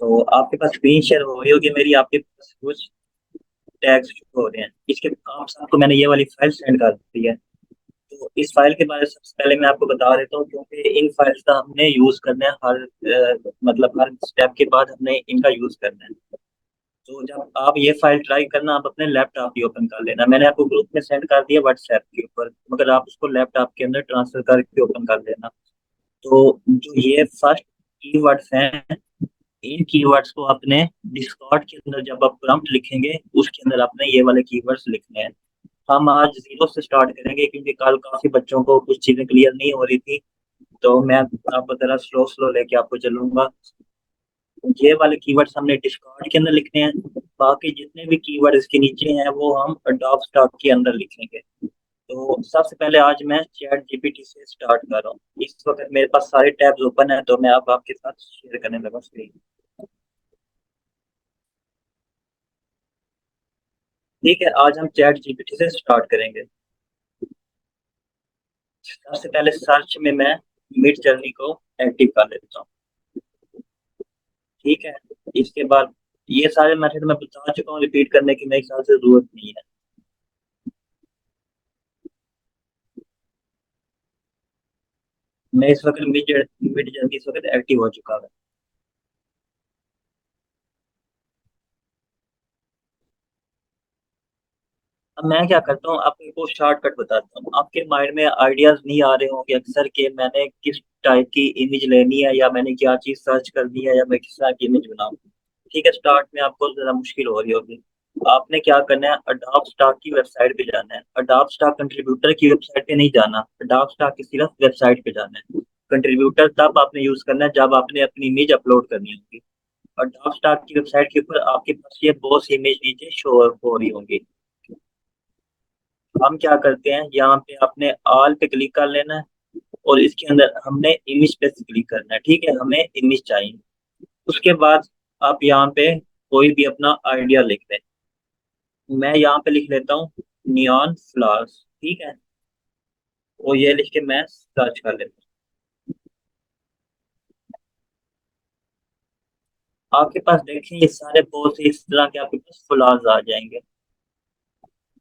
तो आपके पास screen share हो रही होगी मेरी, आपके पास कुछ टैग्स हो रहे हैं। इसके आप सबको मैंने ये वाली फाइल सेंड कर दी है। तो इस फाइल के बारे में सबसे पहले मैं आपको बता देता हूँ, क्योंकि इन फाइल्स का हमने यूज करना है हर मतलब हर स्टेप के बाद हमने इनका यूज करना है। तो जब आप ये फाइल ट्राई करना, आप अपने लैपटॉप ही ओपन कर लेना। मैंने आपको ग्रुप में सेंड कर दिया व्हाट्सएप के ऊपर, मगर आप उसको लैपटॉप के अंदर ट्रांसफर करके ओपन कर लेना। तो जो ये फर्स्ट कीवर्ड्स हैं, इन कीवर्ड्स को आपने डिस्कॉर्ड के अंदर जब आप प्रॉम्प्ट लिखेंगे उसके अंदर आपने ये वाले कीवर्ड्स लिखने हैं। हम आज जीरो से स्टार्ट करेंगे, क्योंकि कल काफी बच्चों को कुछ चीजें क्लियर नहीं हो रही थी। तो मैं आपको जरा स्लो स्लो लेके आपको चलूंगा। ये वाले कीवर्ड्स हमने डिस्कार्ड के अंदर लिखने हैं। बाकी जितने भी कीवर्ड इसके नीचे हैं वो हम अडोब स्टॉक के अंदर लिखेंगे। तो सबसे पहले आज मैं चैट जीपीटी से स्टार्ट कर रहा हूँ। इस वक्त मेरे पास सारे टैब्स ओपन है, तो मैं अब आपके साथ शेयर करने लगा स्क्रीन। ठीक है, आज हम चैट जीपीटी से स्टार्ट करेंगे। सबसे पहले सर्च में मैं मिड जर्नी को एक्टिव कर लेता हूँ। ठीक है, इसके बाद ये सारे मेथड मैं बता चुका हूँ, रिपीट करने की मेरे ख्याल से जरूरत नहीं है। मैं इस वक्त मिड मिड जर्नी इस वक्त एक्टिव हो चुका है। अब मैं क्या करता हूँ, आपको शॉर्टकट बताता हूँ। आपके माइंड में आइडियाज नहीं आ रहे होंगे अक्सर के मैंने किस टाइप की इमेज लेनी है, या मैंने क्या चीज सर्च करनी है, या मैं किस तरह की इमेज बनाऊँ। ठीक है, स्टार्ट में आपको जरा मुश्किल हो रही होगी। आपने क्या करना है, अडॉब स्टॉक की वेबसाइट पे जाना है। अडॉब स्टॉक कंट्रीब्यूटर की वेबसाइट पे नहीं जाना, अडॉब स्टॉक की सिर्फ वेबसाइट पे जाना है। कंट्रीब्यूटर तब आपने यूज करना है जब आपने अपनी इमेज अपलोड करनी होगी। अडॉब स्टॉक की वेबसाइट के ऊपर आपके पास ये बहुत सी इमेज नीचे शो हो रही होंगी। हम क्या करते हैं, यहाँ पे आपने ऑल पे क्लिक कर लेना है, और इसके अंदर हमने इमेज पे क्लिक करना है। ठीक है, हमें इमेज चाहिए। उसके बाद आप यहाँ पे कोई भी अपना आइडिया लिख दें। मैं यहाँ पे लिख लेता हूँ नियॉन फ्लावर्स। ठीक है, वो ये लिख के मैं सर्च कर लेता हूँ। आपके पास देखें ये सारे बहुत से इस तरह के आपके पास फ्लावर्स आ जाएंगे।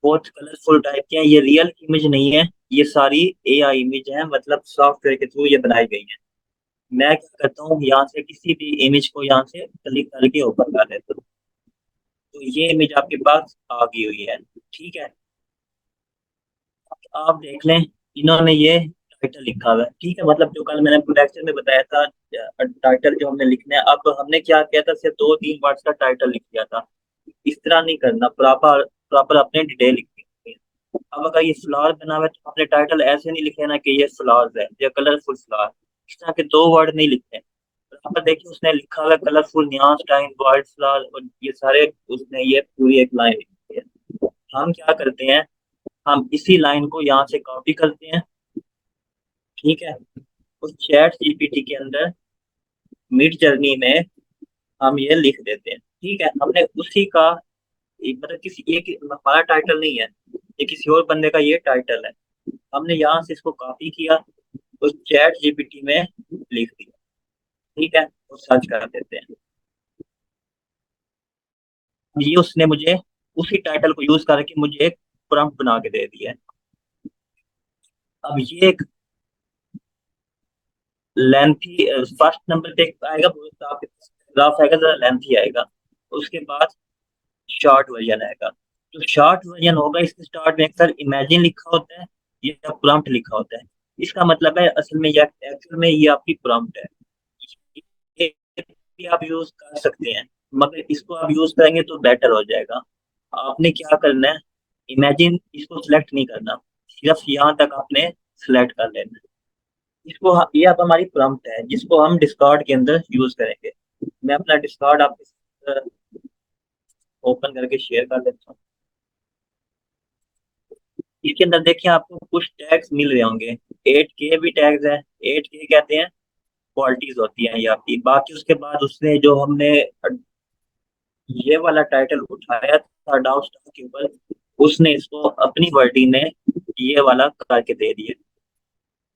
बहुत कलरफुल टाइप के हैं। ये रियल इमेज नहीं है, ये सारी एआई इमेज है, मतलब सॉफ्टवेयर के थ्रू ये बनाई गई है। मैं क्या करता हूँ, यहाँ से किसी भी इमेज को यहाँ से क्लिक करके ओपन कर लेता हूँ। तो ये इमेज आपके पास आ गई हुई है। ठीक है, आप देख लें, इन्होंने ये टाइटल लिखा हुआ है। ठीक है, मतलब जो कल मैंने आपको लेक्चर में बताया था, टाइटल जो हमने लिखना है, अब हमने क्या किया था, सिर्फ दो तीन वर्ड्स का टाइटल लिख दिया था। इस तरह नहीं करना, प्रॉपर प्रॉपर अपने डिटेल लिखनी होती है। अब अगर ये फ्लावर बना हुआ है तो आपने टाइटल ऐसे नहीं लिखे ना कि ये फ्लावर्स है या कलरफुल फ्लावर। इस तरह के दो वर्ड नहीं लिखते। यहाँ पर देखिए उसने लिखा हुआ है colourful neon time white flower, और ये सारे उसने ये पूरी एक लाइन लिखी है। हम क्या करते हैं, हम इसी लाइन को यहाँ से कॉपी करते हैं। ठीक है, उस चैट जीपीटी के अंदर मिड जर्नी में हम ये लिख देते हैं। ठीक है, हमने उसी का मतलब किसी एक हमारा टाइटल नहीं है, ये किसी और बंदे का ये टाइटल है। हमने यहाँ से इसको कॉपी किया, उस चैट जीपीटी में लिख दिया। ठीक है, और सर्च कर देते हैं। ये उसने मुझे उसी टाइटल को यूज करके मुझे एक प्रॉम्प्ट बना के दे दिया है। अब ये एक लेंथी फर्स्ट नंबर पे आएगा, आपके ग्राफ आएगा जरा लेंथी आएगा। उसके बाद शॉर्ट वर्जन आएगा। जो शॉर्ट वर्जन होगा इसके स्टार्ट में अक्सर इमेजिन लिखा होता है या प्रॉम्प्ट लिखा होता है। इसका मतलब है असल में, या एक्चुअल में ये आपकी प्रॉम्प्ट है। ये भी आप यूज कर सकते हैं, मगर इसको आप यूज करेंगे तो बेटर हो जाएगा। आपने क्या करना है, इमेजिन इसको सिलेक्ट नहीं करना, सिर्फ यहाँ तक आपने सिलेक्ट कर लेना है। ये अब हमारी प्रॉम्प्ट है जिसको हम डिस्कॉर्ड के अंदर यूज करेंगे। मैं अपना डिस्कॉर्ड आपके साथ ओपन करके शेयर कर देता हूँ। इसके अंदर देखिए आपको कुछ टैग्स मिल रहे होंगे। 8K भी टैग्स है। 8K कहते हैं क्वालिटीज होती हैं ये आपकी। बाकी उसके बाद उसने जो हमने ये वाला टाइटल उठाया था डाउट स्टार के ऊपर, उसने इसको अपनी वर्डी ने ये वाला करके दे दिया।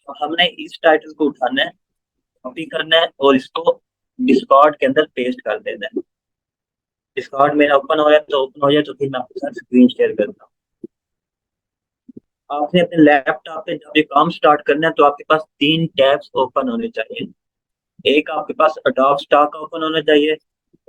तो हमने इस टाइटल को उठाना है, कॉपी करना है, और इसको डिस्कॉर्ड के अंदर पेस्ट कर देना है। डिस्कॉर्ड मेरा ओपन हो रहा है, तो ओपन हो जाए तो फिर मैं आपके साथ स्क्रीन शेयर करता हूँ। आपने अपने लैपटॉप पे जब ये काम स्टार्ट करना है तो आपके पास तीन टैब्स ओपन होने चाहिए। एक आपके पास अडोब स्टॉक ओपन होना चाहिए,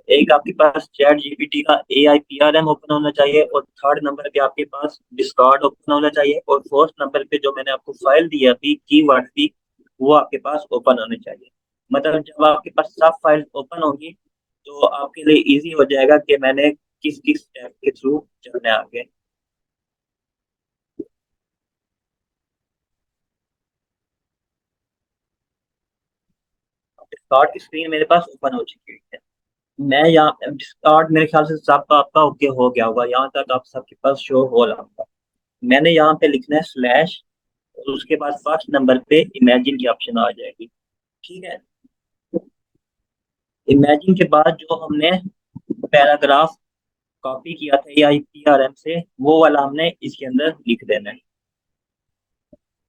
एक आपके पास चैट जीपीटी का AIPRM ओपन होना चाहिए, और थर्ड नंबर पे आपके पास डिस्कॉर्ड ओपन होना चाहिए, और फोर्थ नंबर पे जो मैंने आपको फाइल दी है अभी कीवर्ड की, वो आपके पास ओपन होनी चाहिए। मतलब जब आपके पास सब फाइल ओपन होंगी तो आपके लिए इजी हो जाएगा कि मैंने किस किस स्टेप के थ्रू चलना है आगे। डिस्कॉर्ड की स्क्रीन मेरे पास ओपन हो चुकी है। मैं यहाँ डिस्कॉर्ड मेरे ख्याल से सबका आपका ओके हो गया होगा, यहाँ तक आप सबके पास शो हो रहा होगा। मैंने यहाँ पे लिखना है स्लैश, और उसके बाद फर्स्ट नंबर पे इमेजिन की ऑप्शन आ जाएगी। ठीक है। इमेजिन के बाद जो हमने पैराग्राफ कॉपी किया था AIPRM से, वो वाला हमने इसके अंदर लिख देना है।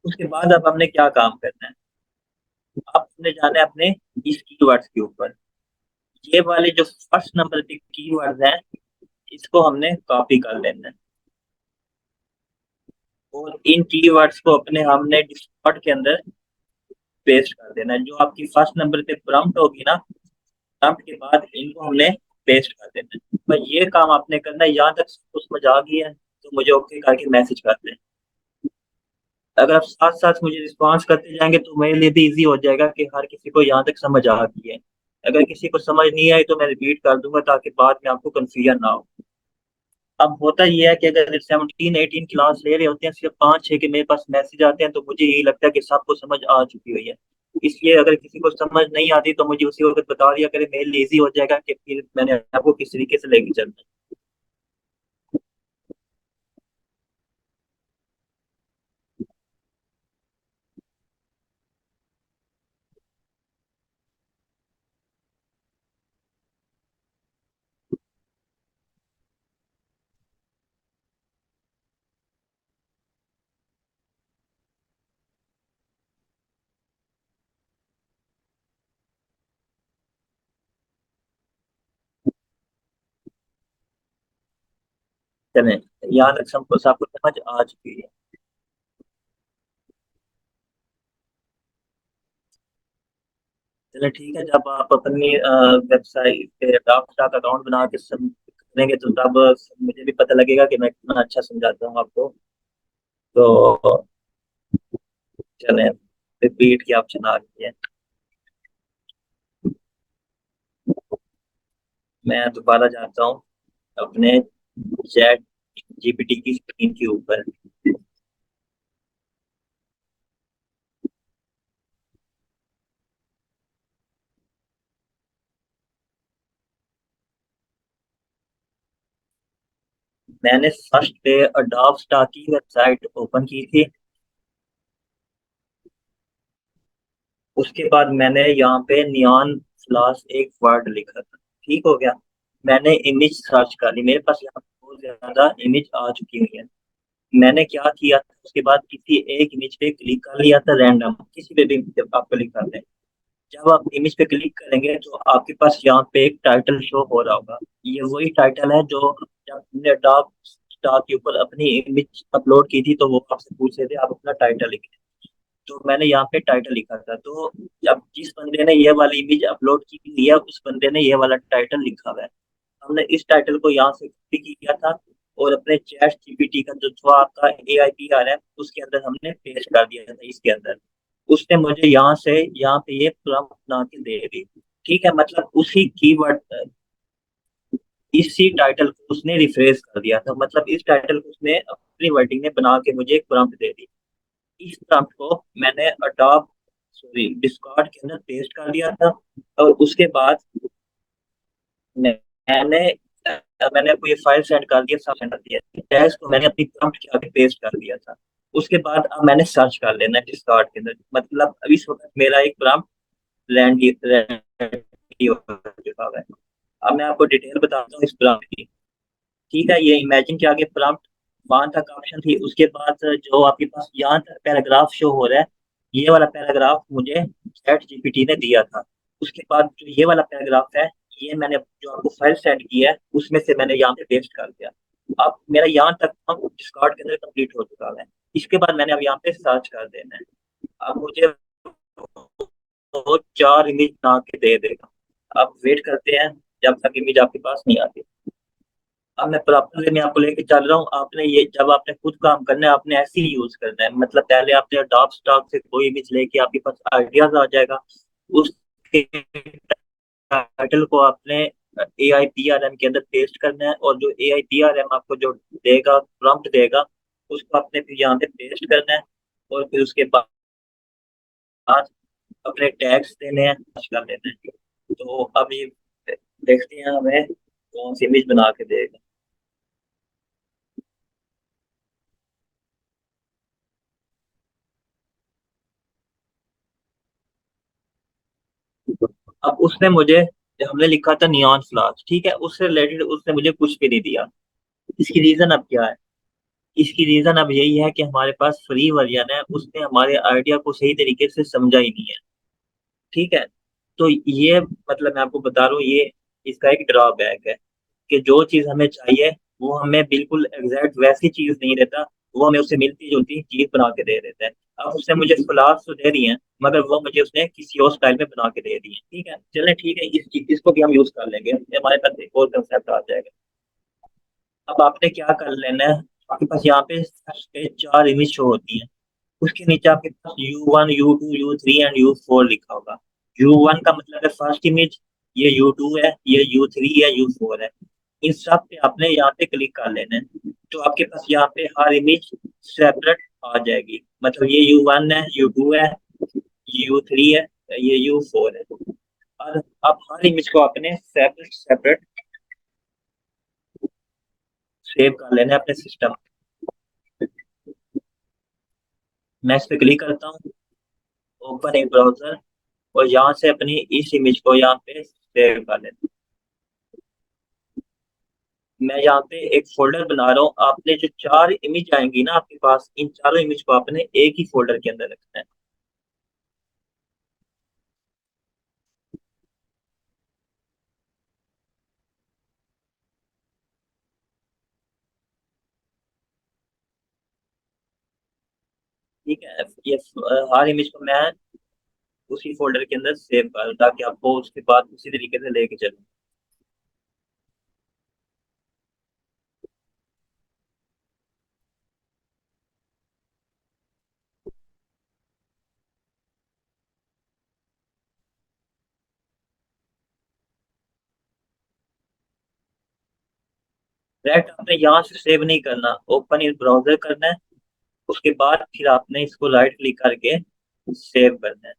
उसके बाद अब हमने क्या काम करना है, अब हमने जाना है अपने इस कीवर्ड्स के ऊपर। ये वाले जो फर्स्ट नंबर पे कीवर्ड्स हैं, इसको हमने कॉपी कर लेना है, और इन कीवर्ड्स को अपने हमने डिस्कॉर्ड के अंदर पेस्ट कर देना है। जो आपकी फर्स्ट नंबर पे प्रॉम्प्ट होगी ना, प्रॉम्प्ट के बाद इनको हमने पेस्ट कर देना है। बस ये काम आपने करना है। यहाँ तक सबको समझ आ गई है तो मुझे ओके करके मैसेज कर दें। अगर आप साथ साथ मुझे रिस्पॉन्स करते जाएंगे तो मेरे लिए भी इजी हो जाएगा कि हर किसी को यहाँ तक समझ आ गई है। अगर किसी को समझ नहीं आई तो मैं रिपीट कर दूंगा ताकि बाद में आपको कंफ्यूजन ना हो। अब होता यह है कि अगर 17 18 क्लास ले रहे होते हैं, सिर्फ 5 6 के मेरे पास मैसेज आते हैं, तो मुझे यही लगता है कि सबको समझ आ चुकी हुई है। इसलिए अगर किसी को समझ नहीं आती तो मुझे उसी वक्त बता दिया करे, मेरे लिए इजी हो जाएगा कि फिर मैंने आपको किस तरीके से लेके चलना है। चलें, यहाँ तक सबको सबको समझ आ चुकी है। चलो ठीक है, जब आप अपनी वेबसाइट पे डॉक्स अकाउंट बना के सब करेंगे तो तब मुझे भी पता लगेगा कि मैं कितना अच्छा समझाता हूँ आपको। तो चलें, रिपीट की ऑप्शन आ गई है। मैं दोबारा जाता हूँ अपने चैट जीपीटी की स्क्रीन के ऊपर। मैंने फर्स्ट पे अडोब स्टॉक की वेबसाइट ओपन की थी। उसके बाद मैंने यहाँ पे नियॉन फ्लास एक वर्ड लिखा था। ठीक हो गया। मैंने इमेज सर्च कर ली, मेरे पास यहाँ पे बहुत ज्यादा इमेज आ चुकी हुई है। मैंने क्या किया था, उसके बाद किसी एक इमेज पे क्लिक कर लिया था, रैंडम किसी पे भी आप क्लिक कर लें। जब आप इमेज पे क्लिक करेंगे तो आपके पास यहाँ पे एक टाइटल शो हो रहा होगा। ये वही टाइटल है जो जब हमने डॉग स्टार के ऊपर अपनी इमेज अपलोड की थी तो वो आपसे पूछ रहे थे आप अपना टाइटल लिखें। तो मैंने यहाँ पे टाइटल लिखा था, तो जब जिस बंदे ने ये वाली इमेज अपलोड की हुई है उस बंदे ने ये वाला टाइटल लिखा हुआ है। हमने इस टाइटल को यहाँ से कॉपी किया था, और अपने चैट जीपीटी का जो था आपका AIPRM, उसके अंदर हमने पेस्ट कर दिया था इसके अंदर। उसने मुझे यहाँ से यहाँ पे ये प्रॉम्प्ट बना के दे दी। ठीक है, मतलब उसी कीवर्ड, इसी टाइटल को उसने रिफ्रेश कर दिया था, मतलब इस टाइटल को उसने अपनी वर्डिंग में बना के मुझे एक प्रॉम्प्ट दे दी। इस प्रॉम्प्ट को मैंने अडोब सॉरी डिस्कॉर्ड के अंदर पेस्ट कर दिया था, और उसके बाद मैंने मैंने आपको ये फाइल सेंड कर दिया, सब सेंड कर दिया, टैग्स को मैंने अपनी प्रॉम्प्ट के आगे पेस्ट कर दिया था। उसके बाद अब मैंने सर्च कर लेना है डिस्कॉर्ड के अंदर, मतलब अब इस वक्त मेरा एक प्रॉम्प्ट लैंड हो चुका है। अब मैं आपको डिटेल बताता हूँ इस प्रॉम्प्ट की। ठीक है, ये इमेजिन के आगे प्रॉम्प्ट वहां तक ऑप्शन थी। उसके बाद जो आपके पास यहाँ तक पैराग्राफ शो हो रहा है, ये वाला पैराग्राफ मुझे चैट जीपीटी ने दिया था। उसके बाद जो ये वाला पैराग्राफ है, ये मैंने जो आपको फाइल सेंड की है उसमें से मैंने यहाँ पे पेस्ट कर दिया। अब मेरा यहाँ तक काम डिस्कॉर्ड के अंदर कंप्लीट हो चुका है। इसके बाद मैंने अब यहाँ पे सर्च कर देना है। अब मुझे वो 4 इमेज बना के दे देगा। अब वेट करते हैं जब तक इमेज आपके पास नहीं आती। अब मैं प्रॉपर वे में आपको लेके चल रहा हूँ। आपने ये जब आपने खुद काम करना है आपने ऐसे ही यूज करना है। मतलब पहले आपने डॉप स्टॉक से कोई इमेज लेके आपके पास आइडियाज आ जाएगा। उसके टाइटल को आपने ए आई पी आर एम के अंदर पेस्ट करना है, और जो ए आई पी आर एम आपको जो देगा, प्रॉम्प्ट देगा, उसको आपने फिर यहाँ पे पेस्ट करना है। और फिर उसके बाद अपने टैग्स देने हैं, कर देने हैं। तो अब ये देखते हैं हमें कौन सी इमेज बना के देगा। अब उसने मुझे, हमने लिखा था नियॉन फ्लावर्स, ठीक है, उससे रिलेटेड उसने मुझे कुछ भी नहीं दिया। इसकी रीजन अब क्या है? इसकी रीजन अब यही है कि हमारे पास फ्री वर्जन है, उसने हमारे आइडिया को सही तरीके से समझा ही नहीं है। ठीक है। तो ये मतलब मैं आपको बता रहा हूँ, ये इसका एक ड्रॉबैक है कि जो चीज हमें चाहिए वो हमें बिल्कुल एग्जैक्ट वैसी चीज नहीं देता। वो हमें उससे मिलती जुलती चीज बना के दे देता है। अब उसने मुझे फ्लावर्स तो दे दी है, मगर वो मुझे उसने किसी और स्टाइल में बना के दे दी है। ठीक है, चलें ठीक है, इस चीज इसको भी हम यूज कर लेंगे, हमारे पास एक और कंसेप्ट आ जाएगा। अब आपने क्या कर लेना है, आपके पास यहाँ पे 4 इमेज शो होती हैं। उसके नीचे आपके पास U1 U2 U3 and U4 लिखा होगा। U1 का मतलब है फर्स्ट इमेज, ये U2 है, ये U3 है, U4 है। इन सब पे आपने यहाँ पे क्लिक कर लेना है। तो आपके पास यहाँ पे हर इमेज सेपरेट आ जाएगी। मतलब ये U1 है, U2 है, U3 है, ये U4 है। और अब हर इमेज को आपने सेपरेट सेपरेट सेव कर लेना है अपने सिस्टम। मैं इस पे क्लिक करता हूँ, ओपन एक ब्राउजर, और यहाँ से अपनी इस इमेज को यहाँ पे सेव कर लेता हूँ। मैं यहाँ पे एक फोल्डर बना रहा हूँ। आपने जो 4 इमेज आएंगी ना आपके पास, इन चारों इमेज को आपने एक ही फोल्डर के अंदर रखना है। ठीक है, ये हर इमेज को मैं उसी फोल्डर के अंदर सेव करूँ ताकि आपको उसके बाद उसी तरीके से लेके चलूँ। डायरेक्ट आपने यहाँ से सेव नहीं करना, ओपन इस ब्राउजर करना है। उसके बाद फिर आपने इसको राइट क्लिक करके सेव करना है।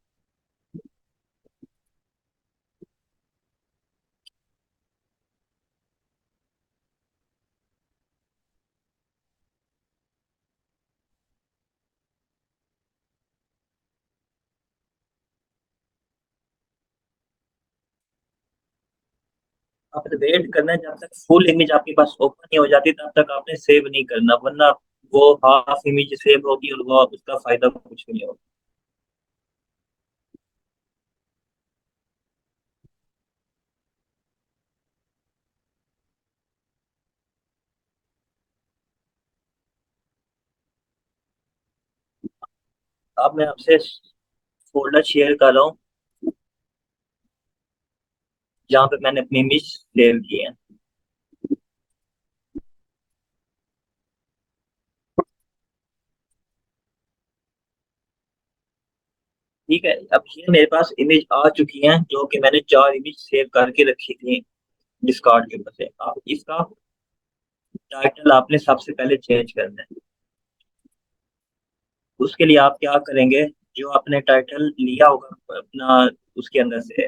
आपने वेट करना है जब तक फुल इमेज आपके पास ओपन नहीं हो जाती, तब तक आपने सेव नहीं करना, वरना वो हाफ इमेज सेव होगी और वो उसका फायदा कुछ भी नहीं होगा। अब मैं आपसे फोल्डर शेयर कर रहा हूँ जहाँ पे मैंने अपनी इमेज सेव की है। ठीक है, अब ये मेरे पास इमेज आ चुकी है जो कि मैंने 4 इमेज सेव करके रखी थी डिस्कार्ड के ऊपर से। अब इसका टाइटल आपने सबसे पहले चेंज करना है। उसके लिए आप क्या करेंगे, जो आपने टाइटल लिया होगा अपना उसके अंदर से,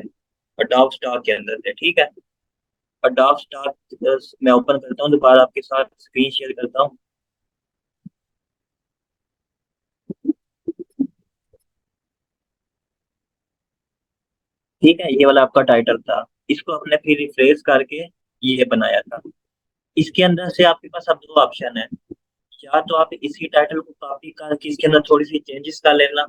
अडोब स्टॉक के अंदर से, ठीक है। अडोब स्टॉक मैं ओपन करता हूँ, दोबारा आपके साथ स्क्रीन शेयर करता हूँ। ठीक है, ये वाला आपका टाइटल था। इसको आपने फिर रिफ्रेश करके ये बनाया था। इसके अंदर से आपके पास अब 2 ऑप्शन है। या तो आप इसी टाइटल को कॉपी करके इसके अंदर थोड़ी सी चेंजेस कर लेना,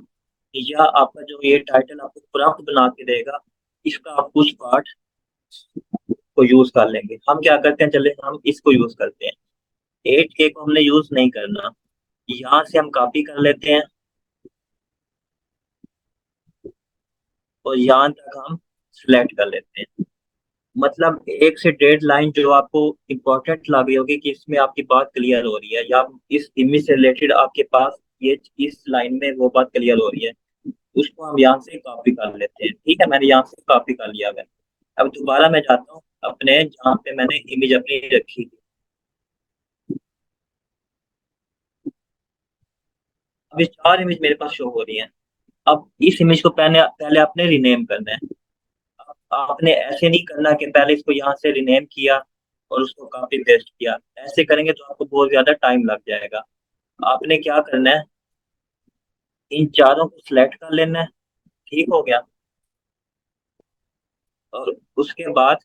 या आपका जो ये टाइटल आपको प्रॉम्प्ट बना के देगा, इसका आप कुछ पार्ट को यूज कर लेंगे। हम क्या करते हैं, चले हम इसको यूज करते हैं। 8K को हमने यूज नहीं करना, यहाँ से हम कॉपी कर लेते हैं और यहाँ तक हम सिलेक्ट कर लेते हैं। मतलब 1 से 1.5 लाइन जो आपको इम्पोर्टेंट लग रही होगी कि इसमें आपकी बात क्लियर हो रही है, या इस इमेज से रिलेटेड आपके पास ये इस लाइन में वो बात क्लियर हो रही है, उसको हम यहाँ से कॉपी कर लेते हैं। ठीक है, मैंने यहाँ से कॉपी कर लिया है। अब दोबारा मैं जाता हूँ अपने जहाँ पे मैंने इमेज अपनी रखी थी। अब ये 4 इमेज मेरे पास शो हो रही हैं। अब इस इमेज को पहले पहले आपने रिनेम करना है। आपने ऐसे नहीं करना कि पहले इसको यहाँ से रिनेम किया और उसको कॉपी पेस्ट किया। ऐसे करेंगे तो आपको बहुत ज्यादा टाइम लग जाएगा। आपने क्या करना है, इन चारों को सिलेक्ट कर लेना है। ठीक हो गया। और उसके बाद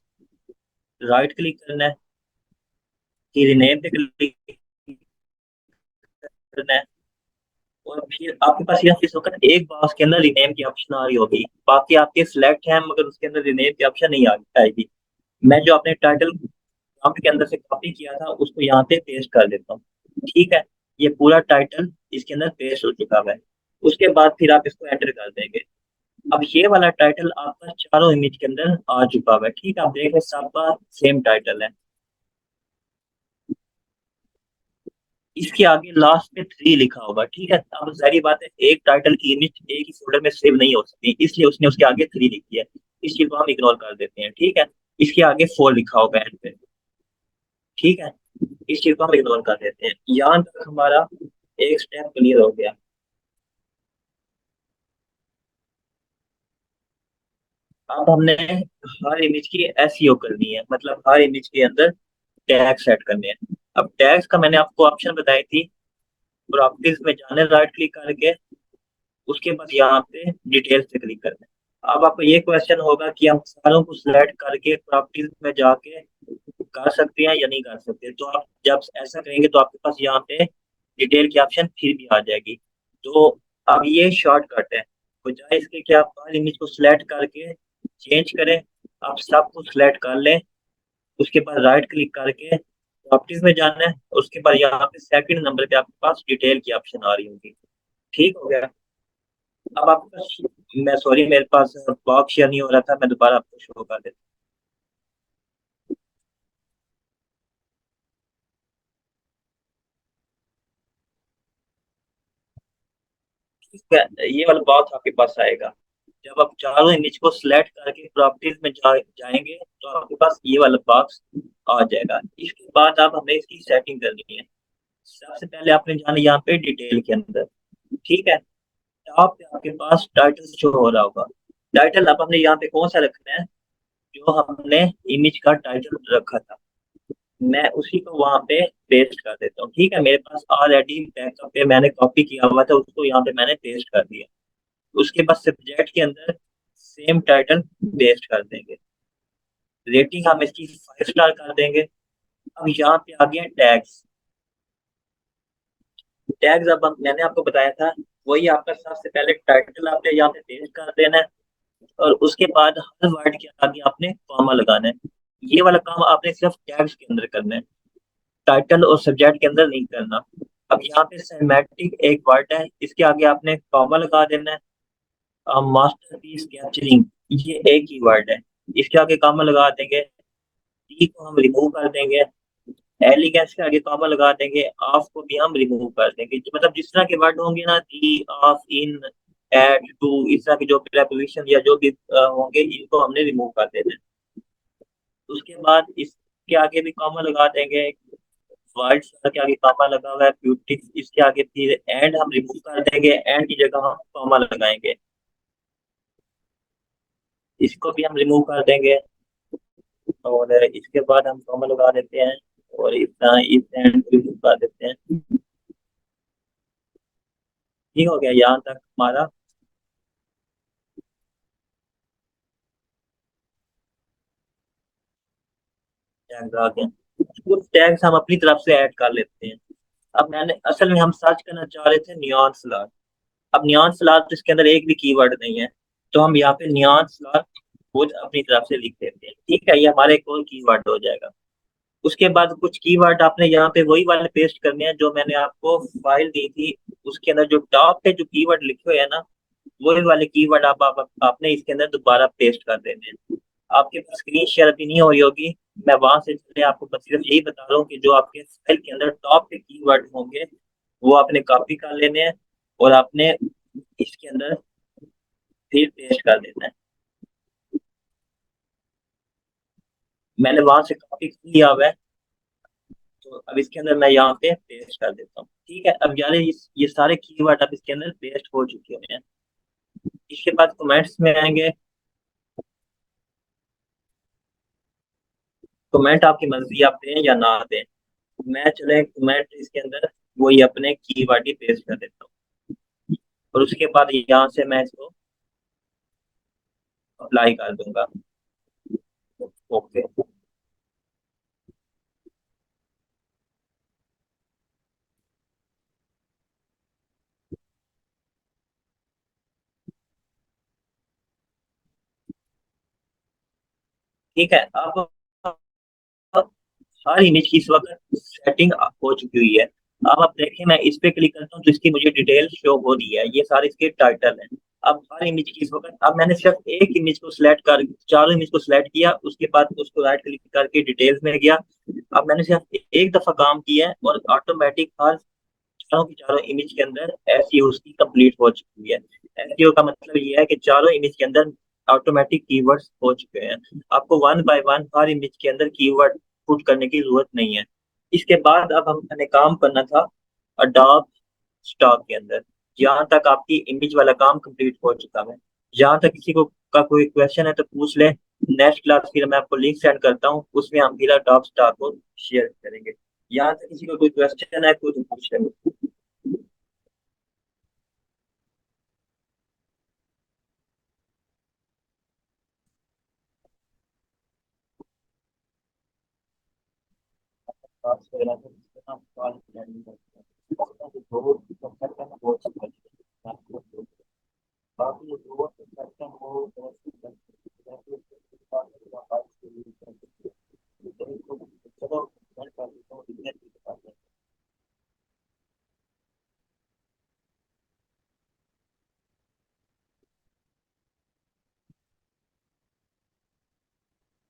राइट क्लिक करना है, कि रिनेम पे क्लिक करना है। और फिर आपके पास यहाँ इस वक्त एक बॉक्स के अंदर रिनेम की ऑप्शन आ रही होगी, बाकी आपके सिलेक्ट है मगर उसके अंदर रिनेम की ऑप्शन नहीं आएगी। मैं जो अपने टाइटल प्रॉम्प्ट के अंदर से कॉपी किया था उसको यहाँ पे पेस्ट कर देता हूँ। ठीक है, ये पूरा टाइटल इसके अंदर पेस्ट हो चुका है। उसके बाद फिर आप इसको एंटर कर देंगे। अब ये वाला टाइटल आपका चारों इमेज के अंदर आ चुका है। ठीक है, आप देख रहे हैं सबका सेम टाइटल है। इसके आगे लास्ट पे 3 लिखा होगा। ठीक है, अब सारी बात है, एक टाइटल की इमेज एक ही फोल्डर में सेव नहीं हो सकती, इसलिए उसने उसके आगे 3 लिखी है। इस चीज को हम इग्नोर कर देते हैं। ठीक है, इसके आगे 4 लिखा होगा एंड पे। ठीक है, इस चीज को हम इग्नोर कर देते हैं। यहाँ तक हमारा एक स्टेप क्लियर हो गया। अब हमने हर इमेज की एसईओ करनी है, मतलब हर इमेज के अंदर टैग सेट करने हैं। अब टैग्स का मैंने आपको ऑप्शन बताई थी, प्रॉपर्टीज में जाने राइट क्लिक करके उसके बाद यहाँ पे डिटेल्स पे क्लिक करना है। अब आपको ये क्वेश्चन होगा कि हम सारों को सिलेक्ट करके प्रॉपर्टीज में जाके कर सकते हैं या नहीं कर सकते। तो आप जब ऐसा करेंगे तो आपके पास यहाँ पे डिटेल की ऑप्शन फिर भी आ जाएगी। तो अब ये शॉर्टकट है, बजाय इसके कि आप हर इमेज को सिलेक्ट करके चेंज करें, आप सब कुछ सिलेक्ट कर लें। उसके बाद राइट क्लिक करके प्रॉपर्टीज में जाना है, उसके बाद यहाँ पे सेकंड नंबर पे आपके पास डिटेल की ऑप्शन आ रही होगी। ठीक हो गया। अब आपके पास, मैं सॉरी मेरे पास बॉक्स शेयर नहीं हो रहा था, मैं दोबारा आपको शो कर देता हूँ। ठीक है, ये वाला बॉक्स आपके पास आएगा। जब आप चारों इमेज को सिलेक्ट करके प्रॉपर्टीज में जाएंगे तो आपके पास ये वाला बॉक्स आ जाएगा। इसके बाद आप हमें इसकी सेटिंग करनी है। सबसे पहले आपने जाना यहाँ पे डिटेल के अंदर। ठीक है, टॉप पे आपके पास टाइटल शो हो रहा होगा। टाइटल अब हमने यहाँ पे कौन सा रखना है, जो हमने इमेज का टाइटल रखा था, मैं उसी को वहां पे पेस्ट कर देता हूँ। ठीक है, मेरे पास ऑलरेडी बैकअप पे मैंने कॉपी किया हुआ था, उसको यहाँ पे मैंने पेस्ट कर दिया। उसके बाद सब्जेक्ट के अंदर सेम टाइटल पेस्ट कर देंगे। रेटिंग हम इसकी 5 स्टार कर देंगे। अब यहाँ पे आ गया टैग्स। टैग्स अब मैंने आपको बताया था, वही आपका सबसे पहले टाइटल आपने यहाँ पे पेस्ट कर देना है और उसके बाद हर वर्ड के आगे आपने कॉमा लगाना है। ये वाला काम आपने सिर्फ टैग्स के अंदर करना है, टाइटल और सब्जेक्ट के अंदर नहीं करना। अब यहाँ पे सिनेमैटिक एक वर्ड है, इसके आगे आपने कॉमा लगा देना है। मास्टरपीस कैप्चरिंग, ये एक ही वर्ड है, इसके आगे कॉमा लगा देंगे। टी को हम रिमूव कर देंगे, एलिगेंस के आगे कॉमा लगा देंगे, ऑफ को भी हम रिमूव कर देंगे। मतलब जिस तरह के वर्ड होंगे ना, दी, ऑफ, इन, एट, टू, इस तरह के जो प्रेपोजिशन या जो भी होंगे, इनको हमने रिमूव कर देना है। उसके बाद इसके आगे भी कॉमा लगा देंगे। वर्ड्स के आगे कॉमा लगा हुआ है, ब्यूटिक्स इसके आगे फिर एंड हम रिमूव कर देंगे, एंड की जगह हम कॉमा लगाएंगे। इसको भी हम रिमूव कर देंगे और इसके बाद हम कॉमा लगा देते हैं और इतना इस एंड को रिमूव कर देते हैं। ठीक हो गया, यहाँ तक हमारा टैग आ गया। कुछ टैग्स हम अपनी तरफ से ऐड कर लेते हैं। अब मैंने असल में हम सर्च करना चाह रहे थे नियॉन सलार। अब नियॉन सलार तो इसके अंदर एक भी कीवर्ड नहीं है, तो हम यहाँ पे नियॉन सलार खुद अपनी तरफ से लिख देते हैं। ठीक है, ये हमारा एक और कीवर्ड हो जाएगा। उसके बाद कुछ कीवर्ड आपने यहाँ पे वही वाले पेस्ट करने हैं जो मैंने आपको फाइल दी थी। उसके अंदर जो टॉप पे जो कीवर्ड लिखे हुए हैं ना, वही वाले कीवर्ड आपने इसके अंदर दोबारा पेस्ट कर देने हैं। आपके पास स्क्रीन शेयर अभी नहीं हो रही होगी, मैं वहां से चले आपको बस सिर्फ यही बता रहा हूँ कि जो आपके फाइल के अंदर टॉप पे कीवर्ड होंगे वो आपने कॉपी कर लेने हैं और आपने इसके अंदर फिर पेस्ट कर देना है। मैंने वहां से कॉपी कर लिया हुआ है, तो अब इसके अंदर मैं यहाँ पे पेस्ट कर देता हूँ। ठीक है, अब यार ये सारे कीवर्ड अब इसके अंदर पेस्ट हो चुके हैं। इसके बाद कमेंट्स में आएंगे। कमेंट आपकी मर्जी, आप दें या ना दें। मैं चले कमेंट इसके अंदर वही अपने कीवर्ड ही पेस्ट कर देता हूँ और उसके बाद यहाँ से मैं इसको अप्लाई कर दूंगा। ओके। ठीक है, अब हर इमेज की इस वक्त सेटिंग हो चुकी हुई है। अब आप देखें, मैं इस पे क्लिक करता हूँ तो इसकी मुझे डिटेल शो हो रही है, ये सारे इसके टाइटल हैं। अब हर इमेज की इस वक्त, अब मैंने सिर्फ एक इमेज को सिलेक्ट कर, चारों इमेज को सिलेक्ट किया, उसके बाद उसको राइट क्लिक करके डिटेल्स में गया। अब मैंने सिर्फ एक दफा काम किया है और ऑटोमेटिक हर चारों की चारों इमेज के अंदर एसईओ उसकी कंप्लीट हो चुकी है। एसईओ का मतलब ये है कि चारों इमेज के अंदर ऑटोमेटिक कीवर्ड्स हो चुके हैं। आपको one by one her image के अंदर कीवर्ड पुट करने की जरूरत नहीं है। इसके बाद अब हमने काम करना था अडॉब स्टॉक के अंदर। यहाँ तक आपकी इमेज वाला काम कंप्लीट हो चुका है। यहाँ तक किसी को का कोई क्वेश्चन है तो पूछ ले। नेक्स्ट क्लास फिर मैं आपको लिंक सेंड करता हूँ, उसमें हम फिर अडॉब स्टॉक को शेयर करेंगे। यहाँ तक किसी को कोई क्वेश्चन है कोई तो पूछ ले। बात करना तो कितना सवाल प्लानिंग करते हैं तो वो कंसल्ट करना बहुत अच्छा है। बाकी ये दो कंसल्ट वो बहुत चलो मैं कर देता हूँ बिजनेस की बात है।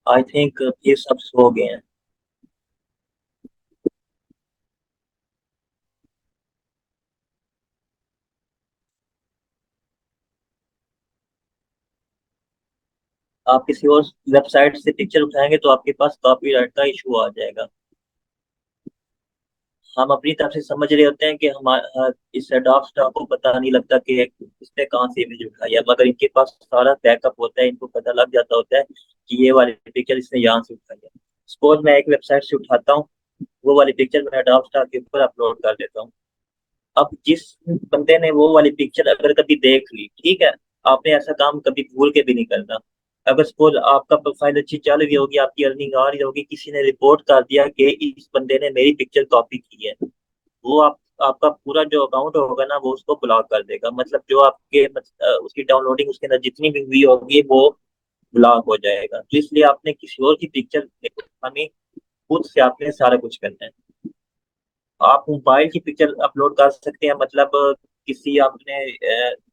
आई थिंक ये सब हो गए हैं। आप किसी और वेबसाइट से पिक्चर उठाएंगे तो आपके पास कॉपीराइट का इशू आ जाएगा। हम अपनी तरफ से समझ रहे होते हैं कि हमारा इस एडोब स्टॉक को पता नहीं लगता कि इसने कहाँ से इमेज उठाई है, मगर इनके पास सारा बैकअप होता है, इनको पता लग जाता होता है कि ये वाली पिक्चर इसने यहाँ से उठाई है। सपोज मैं एक वेबसाइट से उठाता हूँ, वो वाली पिक्चर मैं एडोब स्टॉक के ऊपर अपलोड कर देता हूँ। अब जिस बंदे ने वो वाली पिक्चर अगर कभी देख ली, ठीक है, आपने ऐसा काम कभी भूल के भी नहीं करना। अगर सपोज आपका प्रोफाइल अच्छी चल रही होगी, आपकी अर्निंग आ रही होगी, किसी ने रिपोर्ट कर दिया कि इस बंदे ने मेरी पिक्चर कॉपी की है, वो आपका पूरा जो अकाउंट होगा ना वो उसको ब्लॉक कर देगा। मतलब जो आपके उसकी डाउनलोडिंग उसके अंदर जितनी भी हुई होगी वो ब्लॉक हो जाएगा। तो इसलिए आपने किसी और की पिक्चर हमें खुद से आपने सारा कुछ करना है। आप मोबाइल की पिक्चर अपलोड कर सकते हैं, मतलब किसी आपने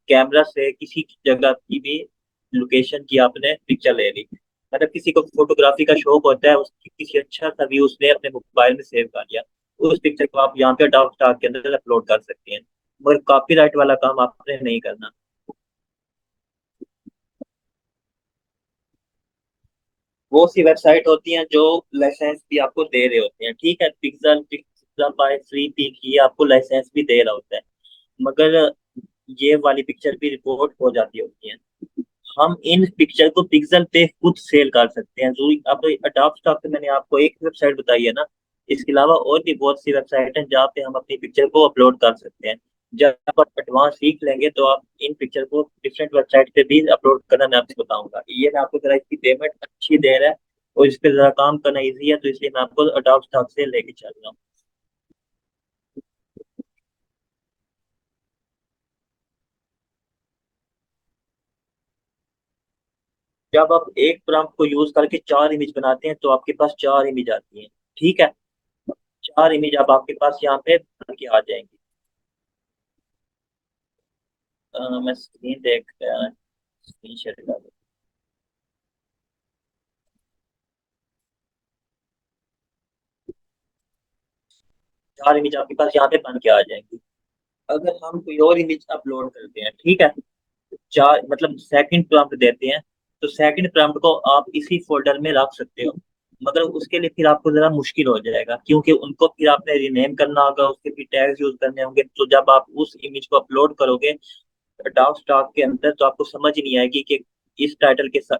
कैमरा से किसी जगह की भी लोकेशन की आपने पिक्चर ले ली। मतलब किसी को फोटोग्राफी का शौक होता है, उसकी किसी अच्छा सा व्यू उसने अपने मोबाइल में सेव कर लिया, उस पिक्चर को आप यहाँ पे डॉट स्टार के अंदर अपलोड कर सकते हैं। मगर कॉपीराइट वाला काम आपने नहीं करना। वो सी वेबसाइट होती हैं जो लाइसेंस भी आपको दे रहे होते हैं। ठीक है, Pexels Pixabay Freepik ये आपको लाइसेंस भी दे रहा होता है, मगर ये वाली पिक्चर भी रिपोर्ट हो जाती होती है। हम इन पिक्चर को पिक्सल पे खुद सेल कर सकते हैं। जरूरी अब अडोब स्टॉक पे मैंने आपको एक वेबसाइट बताई है ना, इसके अलावा और भी बहुत सी वेबसाइट हैं जहाँ पे हम अपनी पिक्चर को अपलोड कर सकते हैं। जब आप एडवांस सीख लेंगे तो आप इन पिक्चर को डिफरेंट वेबसाइट पे भी अपलोड करना मैं आपको बताऊंगा। ये मैं आपको जरा इसकी पेमेंट अच्छी दे रहा है और इस पे जरा काम करना ईजी है, तो इसलिए मैं आपको अडोब स्टॉक से लेके चल रहा हूँ। जब आप एक प्रॉम्प्ट को यूज करके चार इमेज बनाते हैं तो आपके पास चार इमेज आती हैं। ठीक है, चार इमेज अब आपके पास यहाँ पे बन के आ जाएंगी। मैं स्क्रीन देख स्क्रीन शेयर कर दूं। चार इमेज आपके पास यहाँ पे बन के आ जाएंगी। अगर हम कोई और इमेज अपलोड करते हैं, ठीक है, चार मतलब सेकंड प्रॉम्प्ट देते हैं, तो सेकंड प्रॉम्प्ट को आप इसी फोल्डर में रख सकते हो। मगर उसके लिए फिर आपको जरा मुश्किल हो जाएगा, क्योंकि उनको फिर आपने रीनेम करना होगा, उसके फिर टैग्स यूज करने होंगे। तो जब आप उस इमेज को अपलोड करोगे डाउन स्टॉक के अंदर, तो आपको समझ नहीं आएगी कि इस टाइटल के साथ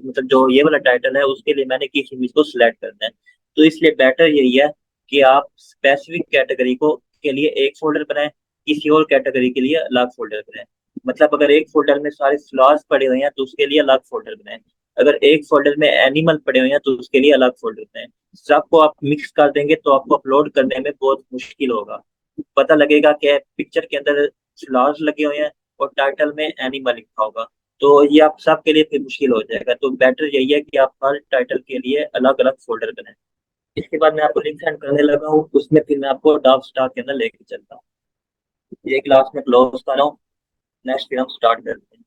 मतलब जो ये वाला टाइटल है उसके लिए मैंने किस इमेज को सिलेक्ट करना है। तो इसलिए बेटर यही है कि आप स्पेसिफिक कैटेगरी को के लिए एक फोल्डर बनाएं, किसी और कैटेगरी के लिए अलग फोल्डर बनाएं। मतलब अगर एक फोल्डर में सारे फ्लावर्स पड़े हुए हैं तो उसके लिए अलग फोल्डर बनाएं। अगर एक फोल्डर में एनिमल पड़े हुए हैं तो उसके लिए अलग फोल्डर बनाएं। सबको आप मिक्स कर देंगे तो आपको अपलोड करने में बहुत मुश्किल होगा। पता लगेगा कि पिक्चर के अंदर फ्लावर्स लगे हुए हैं और टाइटल में एनिमल लिखा होगा, तो ये आप सबके लिए फिर मुश्किल हो जाएगा। तो बेटर यही है कि आप हर टाइटल के लिए अलग अलग फोल्डर बनाएं। इसके बाद मैं आपको लिंक सेंड करने लगा हूँ, उसमें फिर मैं आपको डार्क स्टार के अंदर लेके चलता हूँ। ये क्लास में क्लोज कर रहा हूँ। नेक्स्ट फिर हम स्टार्ट करते हैं।